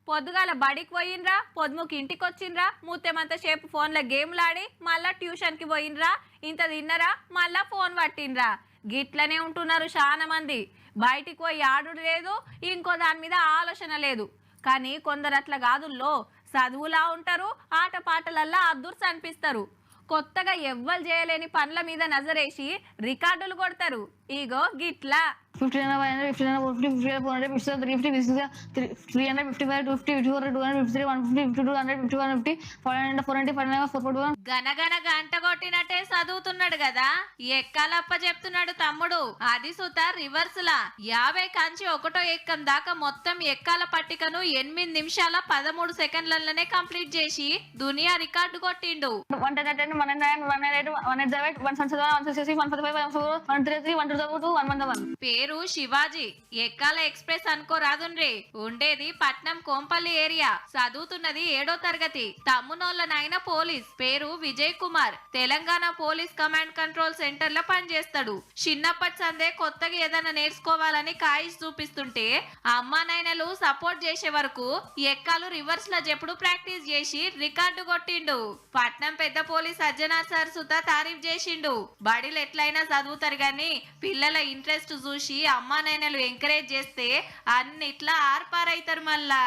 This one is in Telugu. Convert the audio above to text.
పొద్దుగాల బడికి పోయినరా, పొద్దుముకి ఇంటికి వచ్చిండ్రా, మూతేమంత సేపు ఫోన్లో గేమ్లాడి మళ్ళా ట్యూషన్కి పోయినరా, ఇంత తిన్నరా, మళ్ళా ఫోన్ పట్టినరా. గిట్లనే ఉంటున్నారు చాలా మంది. బయటికి పోయి ఆడుడు లేదు, ఇంకో దాని మీద ఆలోచన లేదు. కానీ కొందరు అట్లా కాదుల్లో, చదువులా ఉంటారు, ఆటపాటలల్లా అద్దుర్స్ అనిపిస్తారు. కొత్తగా ఎవ్వరు చేయలేని పనుల మీద నజరేసి రికార్డులు కొడతారు. ఇగో గిట్లా 50 50 50 400 50 350 355 250 200 253 150 52 100 5150 400 490 490 441. గనగన గంట కొట్టినట్టే చదువుతున్నాడు కదా, ఎక్కాలప్ప చెప్తున్నాడు తమ్ముడు. అది సుత రివర్స్ లా 50 కాంచి 1వ ఎక్కం దాకా మొత్తం ఎక్కాల పట్టికను 8 నిమిషాల 13 సెకండ్లలోనే కంప్లీట్ చేసి దునియా రికార్డు కొట్టిండు. 110 109 198 187 177 166 145 133 122 111. పేరు శివాజీ, ఎక్కాల ఎక్స్ప్రెస్ అనుకోరాదుండ్రి. ఉండేది పట్నం కోంపల్లి ఏరియా, చదువుతున్నది 7వ తరగతి. తమ్మునోళ్ళ నాయన పోలీస్, పేరు Vijay Kumar. Telangana police command control centre లో పనిచేస్తాడు. చిన్నప్పటి సందే కొత్తగా ఏదైనా నేర్చుకోవాలని కాయిస్ చూపిస్తుంటే అమ్మా నాయనలు సపోర్ట్ చేసే వరకు ఎక్కాలు రివర్స్ లో చెప్పుడు ప్రాక్టీస్ చేసి రికార్డు కొట్టిండు. పట్నం పెద్ద పోలీస్ అజ్జనార్ సార్ సుత తారీఫ్ చేసిండు. బడిలు ఎట్లయినా చదువుతారు గాని పిల్లల ఇంట్రెస్ట్ చూసి అమ్మా నాయనలు ఎంకరేజ్ చేస్తే అన్నిట్లా ఆర్పారైతారు మళ్ళా.